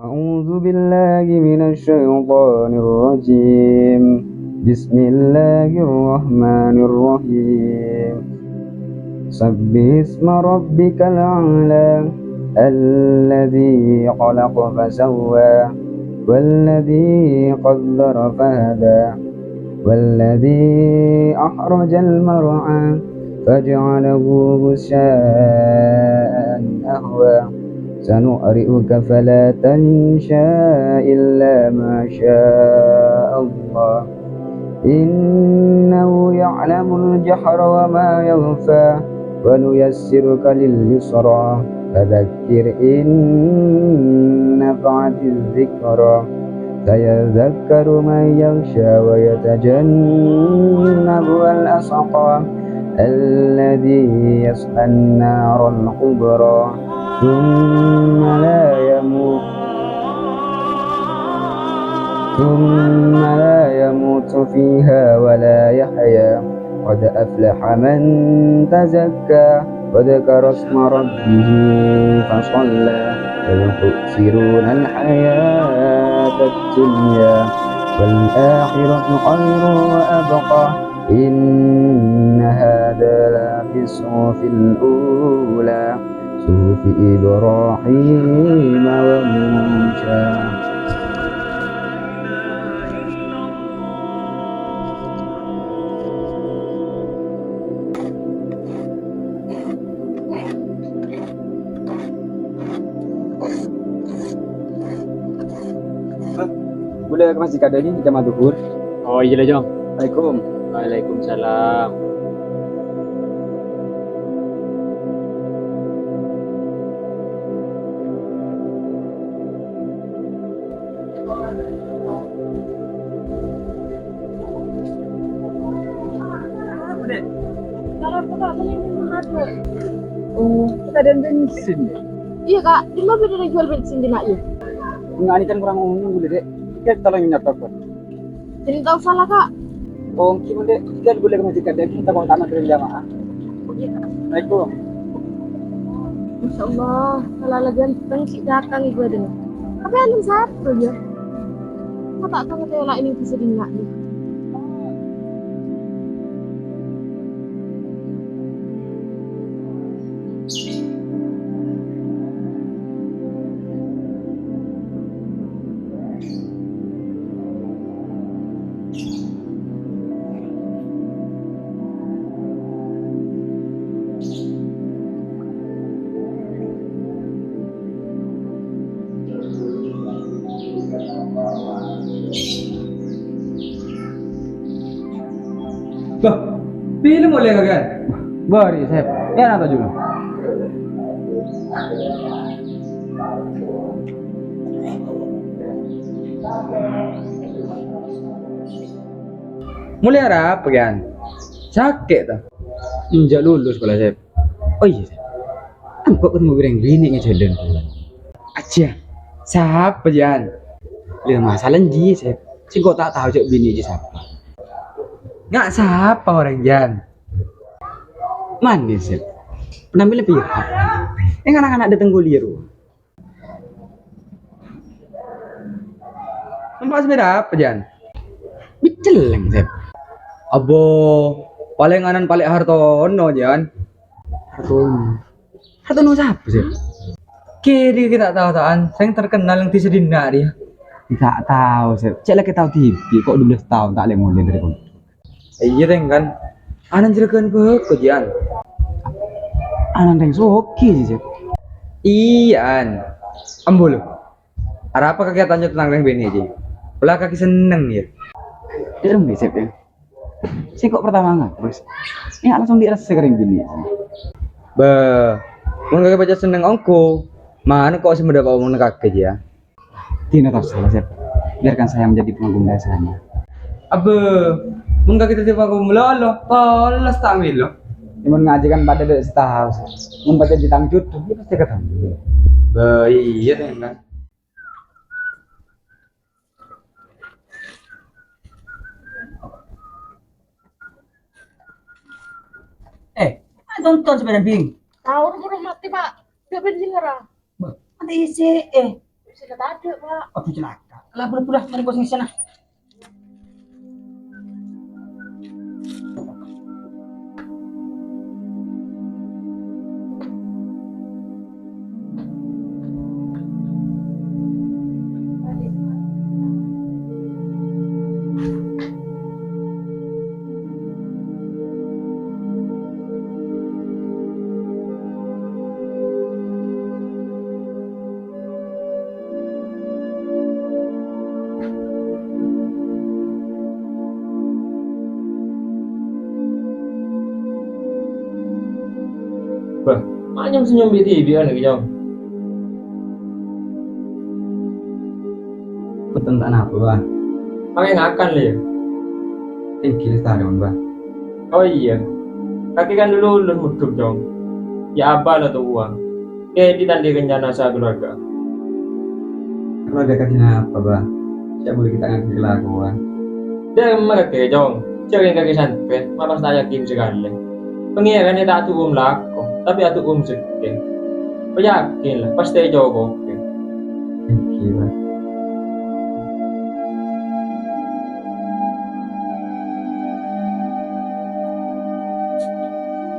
أعوذ بالله من الشيطان الرجيم. بسم الله الرحمن الرحيم. سبح اسم ربك الأعلى الذي خلق فسوى والذي قدر فهدى والذي أخرج المرعى فجعله غثاء أهوى سنقرئك فلا تنسى إلا ما شاء الله إنه يعلم الجهر وما يخفى ونيسرك لليسرى فذكر إن نفعت الذكرى سيذكر من يخشى ويتجنبها الأشقى الذي يصلى النار الكبرى ثم لا يموت فيها ولا يحيا قد أفلح من تزكى وذكر اسم ربه فصلى بل تؤثرون الحياة الدنيا والآخرة خير وأبقى إن هذا لفي الصحف الأولى صحف إبراهيم وموسى. Boleh ke masjid kada ni jam zuhur? Oh iya lah Jom. Assalamualaikum. Waalaikumsalam. Oh, kita ada bensin. Iya kak, di mana beda jual bensin di nak ya? Enggak ini kan kurang umum boleh dek. Kita tolong nyata kok. Jadi tahu salah kak. Oh, gimana dek? Kita boleh ke masjid kada kita mau tanah dari jamaah. Oh iya kak. Assalamualaikum. Masya Allah, kalau lagi si datang ibu ada. Apa yang satu ya? Kau tak tahu lah ini bisa di nak ya? Bah, film boleh kagak? Bari, Sep. Ya nak juga. Mulai harap kan? Sakit tak? Injak lulus pula Sep. Oh iya Sep. Angkut ketemu goreng bini ngejalan pula. Aja. Siapa Jan? Lihat masalah ji Sep. Si kau tak tahu cak bini je siapa. Nggak siapa orang Jan. Mana Sep? Penampilan pihak. Yang anak-anak datang kuliah. Nampak sepeda apa Jan? Biceleng Sep. Abo, paling anan paling Hartono Jan. Hartono siapa sih? Kiri kita tahu tahan, saya terkenal yang disedina dia. Tidak tahu sih. Cek lagi tahu TV, kok 12 tahun tak boleh mulai dari pun. Iya teng kan. Anan jerakan ke Jan. Anan teng soki sih. Iya. Ambul. Ada apa kegiatannya tentang teng bini aja? Belah kaki seneng ya. Dia rumah sih ya. Si kok pertama nggak terus? Ya langsung dirasa kering bini. Bah, mun kagak baca seneng ongko. Mana kok sih mendapat omong kakek ya? Tidak tahu salah sih. Biarkan saya menjadi pengagum dasarnya. Abe, mun kagak jadi pengagum lo, polos tak ambil lo. Mun ngaji kan pada dari setahun. Mun baca di tangcut, dia pasti ketemu. Bah, iya deh kan. Tonton sepeda bing. Tahu burung mati pak. Dia bensin ngerah. Ada isi Sudah tak ada, Pak. Oh, celaka. Lah, pura-pura mari bos sana. Bah, makanya senyum di TV kan lagi Jong. Betul tak apa bah. Pakai ngakan lah ya. Tinggi stadion bah. Oh iya, kaki kan dulu lulus muduk Jong. Ya apa lah tuh uang. Kayak ditandai rencana saya keluarga. Kalau ada kasih apa bah? Siapa boleh kita ngasih kelakuan? Dia mereka Jong. Cari kaki santai, mama saya yakin sekali. Pengirannya tak tuh laku, tapi atuh sedih. Kau yakin lah, pasti jawab oke. Tinggi bah.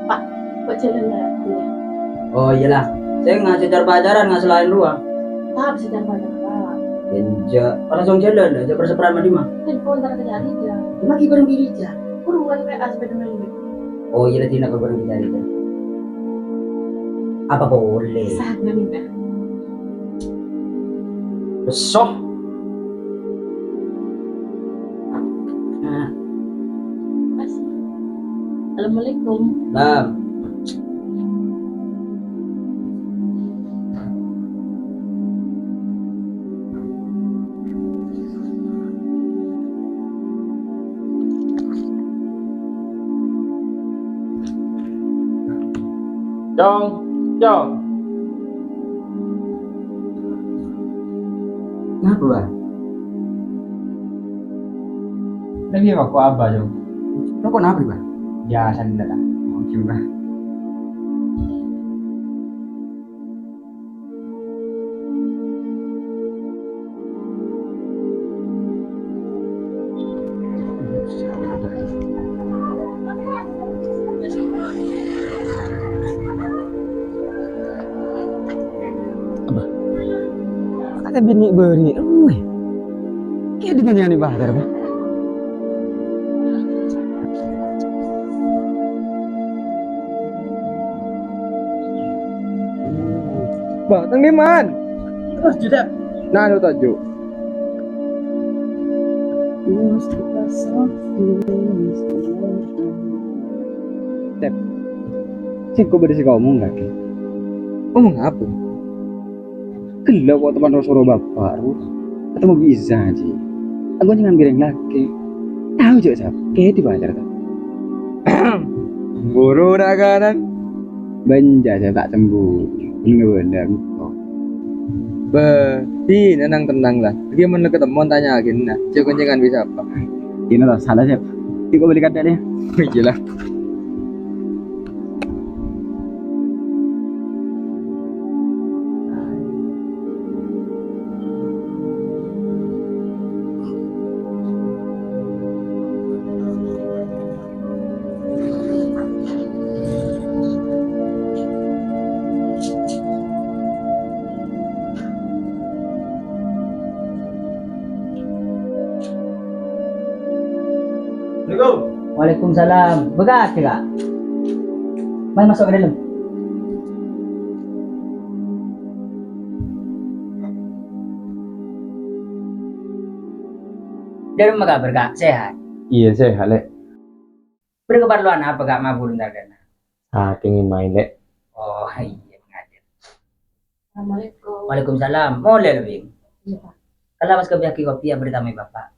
Pak, kok jalan ya? Oh iyalah. Saya nggak sejar pacaran nggak selain luar. Tak bisa jalan banyak, Pak. Ya, langsung jalan lah. Saya perseperan mah di mah. Telepon tak ada aja. Cuma bareng diri aja. Kuruan kayak asbed dengan ini. Oh iya tidak kau bareng diri aja. Apa boleh? Saat nggak. Besok. Nah, Masih. Assalamualaikum. lam. Jong, Jong. Kenapa bah? Lagi aku apa Jong? Lo kok kenapa bah? Biasa nih lah. Oke bah. Kata bini beri, kayak dengan yang dibahas bah. Bah, tang di man. Terus juga. Nah, lu tajuk. Tep. Si kau berisi kau ngomong lagi. Ngomong apa? Gila kok teman suruh bapak. Atau mau bisa aja. Aku jangan giring lagi. Tahu juga siapa? Kayak di pacar tuh. Buru naganan. Banja saya tak cemburu. Ini benar. Di nenang tenang lah. Bagaimana ketemu tanya lagi nah. Jangan bisa apa. Ini lah salah siapa? Kau beli kata dia. Gila. Waalaikumsalam. Begat ya? Mari masuk ke dalam. Dari mana kabar kak? Sehat? Iya sehat lek. Berkeperluan apa kak mabur ntar dan? Ingin main lek. Oh iya mengajar. Assalamualaikum. Waalaikumsalam. Boleh lebih. Iya, Pak. Kalau mas kebiaki kopi yang beritamu bapak.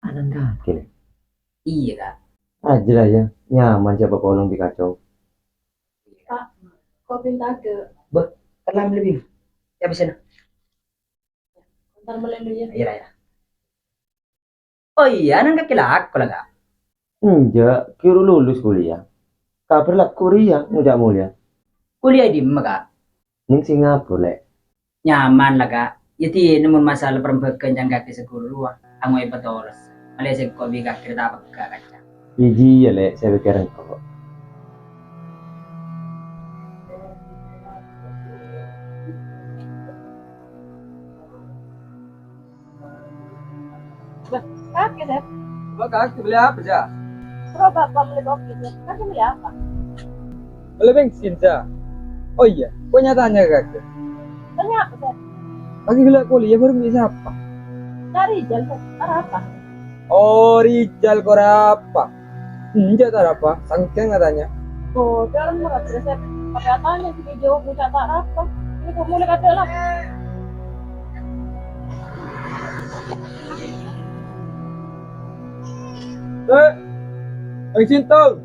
Anan kaki lek. Iya kak. Aja lah ya. Nyaman siapa kolong di kacau. Pak, kopi tak ada. Kalau lebih. Ya bisa. Ntar melulu ya. Iya ya. Oh iya, nang kaki aku lah kak. Enggak, kira lulus kuliah. Kabar lah kuliah, mudah mulia. Kuliah di mana kak? Ning Singapura lek. Nyaman lah kak. Jadi namun masalah perempuan kencang kaki seguru amo betul. Malaysia kok biga kereta apa kaca. Iji ya lek saya pikiran kok. Kakek, Sep. Coba kaki beli apa aja? Coba bapak beli kopi, Sep. Kakek beli apa? Beli bensin aja. Oh iya, punya tanya kakek. Tanya apa, Sep? Kaki gila kuliah baru bisa apa? Cari Rijal, Sep. Arah apa? Oh, Rijal korapa. Enggak tar apa, sangking katanya. Oh, dalam murah, Sep. Pakai tanya sih jawab minta tak apa. Ini kok mulai kata lah. Bensin tuh.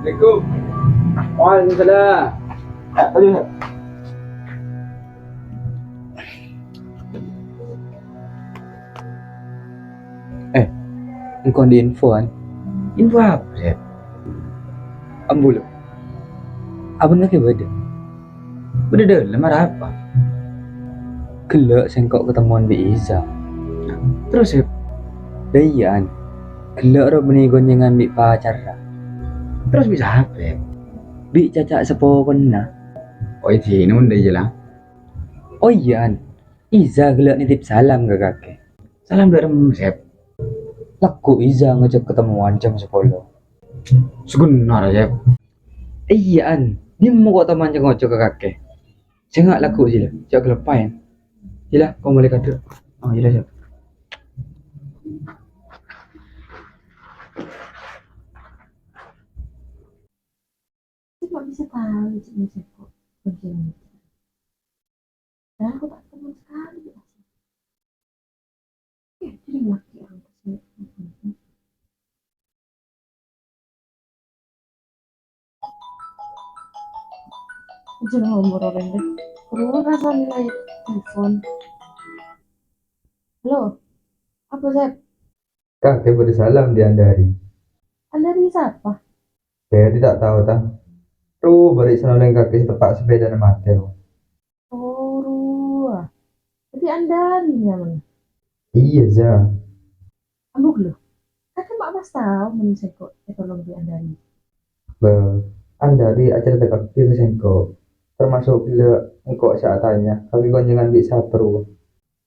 Assalamualaikum. Waalaikumsalam. Aduh. Engkau di info kan? Info apa sih? Ambulo. Abang nak beda. Beda dalam marah apa? Gelak sengkok ketemuan Bi Iza. Terus ya, dayan. Gelak ro beni gonjengan Bi pacar. Terus bisa apa ya? Bi cacak sepo kena. Oh itu ini udah jelas. Oh iya, Iza gelak nitip salam ke kakek. Salam dari Sep. Laku Iza ngajak ketemuan jam 10. Sebenar Sep. Iya dia mau kok teman ngocok ke kakek. Saya nggak laku sih lah, saya kelepain. Gila, kau boleh kado. Oh gila Sep. Saya nggak bisa tahu, Cik kok. Begini. Dan aku tak teman sekali. Jadi mati orang kesini. Jangan ngomong orang deh. Perlu rasanya nilai telepon. Halo, apa Sep? Kakek beri salam di Andari. Anda bisa apa? Saya tidak tahu tak. Tuh beri salam kakek tepak sepeda dan mati. Oh, Ruah. Jadi Anda ini mana? Iya za. Ambil loh. Kakek mak pas tahu manusia kok ekonomi Anda ini. Be, Andari acara tekak pilih sengko. Termasuk bila engkau saat tanya, kaki gonjengan bisa perlu.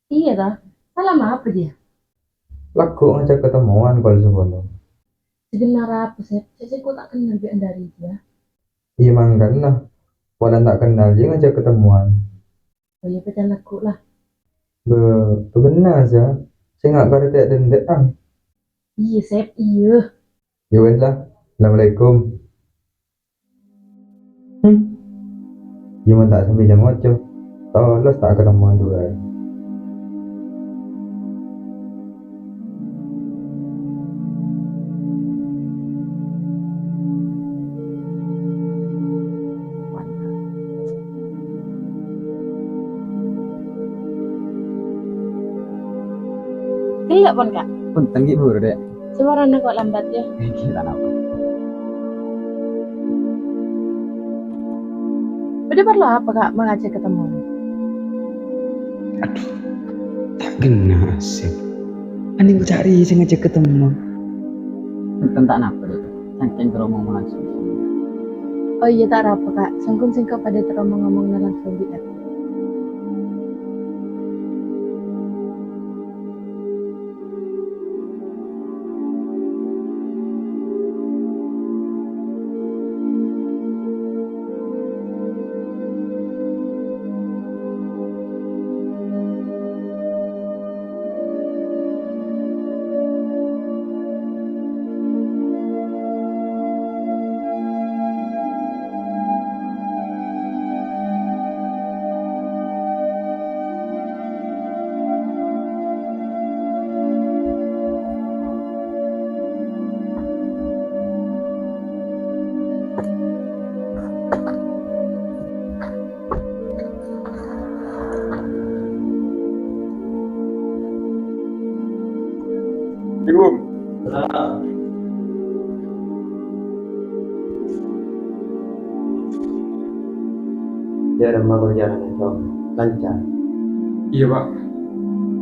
Iya dah. Salah apa dia? Laku ngajak ketemuan kalau sebelum. Sebenarnya apa Sep? Saya kok tak kenal bi Anda dia. Iya manggan lah. Walau tak kenal dia ngajak ketemuan. Oh iya pecan aku lah. Be, benar za. Saya nggak karete dendek ah. Iya Sep, iya. Ya wes lah. Assalamualaikum. Gimana tak sampai jam 8. Tolos tak ketemuan dua. Gila pun kak. Pun tinggi buru dek. Suaranya kok lambat ya. Kita apa? Udah perlu apa kak mengajak ketemu? Tak kena sih. Ani ku cari saya ngajak ketemu. Tentang apa dek? Saking teromong langsung. Oh iya tak apa kak. Sangkun singkap pada teromong ngomong langsung di app. Assalamualaikum. Dia ada mau jalan itu lancar. Iya pak.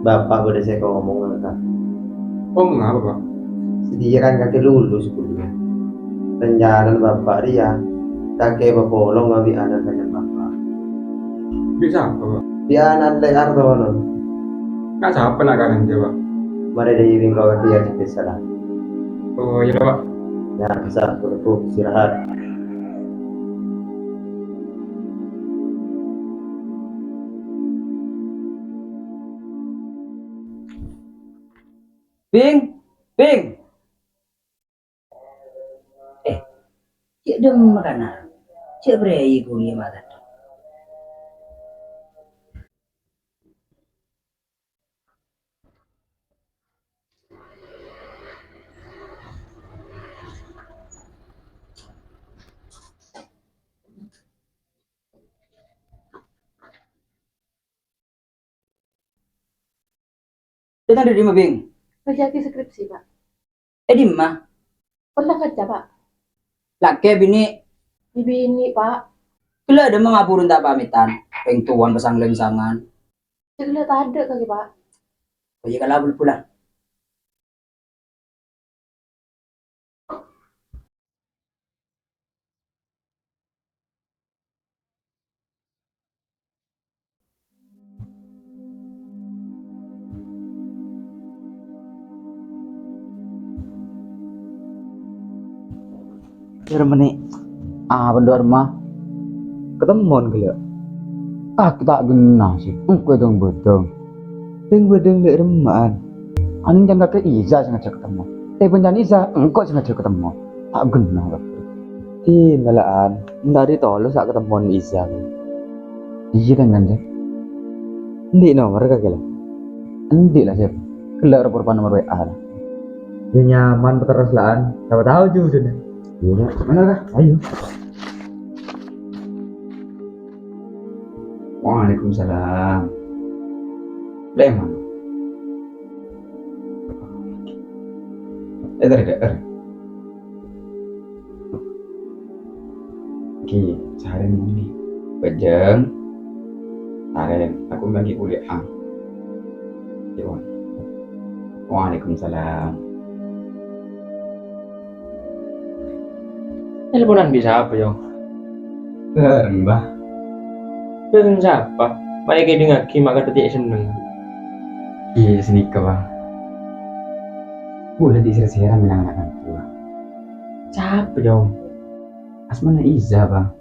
Bapak udah saya kau ngomong kan. Oh mengapa pak? Dia kan kakek lulus kuliah. Rencana bapak dia kakek bapolong ngawi anak kalian bapak. Bisa apa pak? Dia anak lek artono. Nggak siapa lah kan dia pak. Mari dia iring kau dia cepet salah. Oh iya pak. Ya bisa berku istirahat. Bing, Bing. Cik dem makanan. Cik beri kuliah mata. Dia tadi di mana, Bing? Kerja di skripsi, Pak. Di mana? Pernah kerja, Pak? Laki bini. Di bini, Pak. Kela ada mengapurun tak pamitan. Peng tuan pasang lensangan. Cek tak ada kali, Pak. Oh iya kalau pulang. Germany. Bener mah. Ketemuan gila. Aku tak genah sih. Engko dong bodong. Deng bodong lek remaan. Aning jangan ke Iza sengaja ketemu. Penjan Iza engko sengaja ketemu. Tak genah kok. Tinalaan. Dari tolong sak ketemuan Iza. Iya kan Dek. Endi nomor kagak lah. Endi lah siapa? Kelar rupa nomor WA lah. Ya nyaman terus laan. Siapa tahu juga sudah. Iya, mana kah? Ayo. Waalaikumsalam. Lemon. Dari. Oke, sehari ini. Bajang. Sehari, aku lagi kuliah. Waalaikumsalam. Teleponan bisa apa yo? Mbah. Dengan siapa? Maya kayak dengar maka detik seneng. Iya, sini ke bang. Udah disir-siran bilang anak tua. Siapa dong? Asmana Iza bang.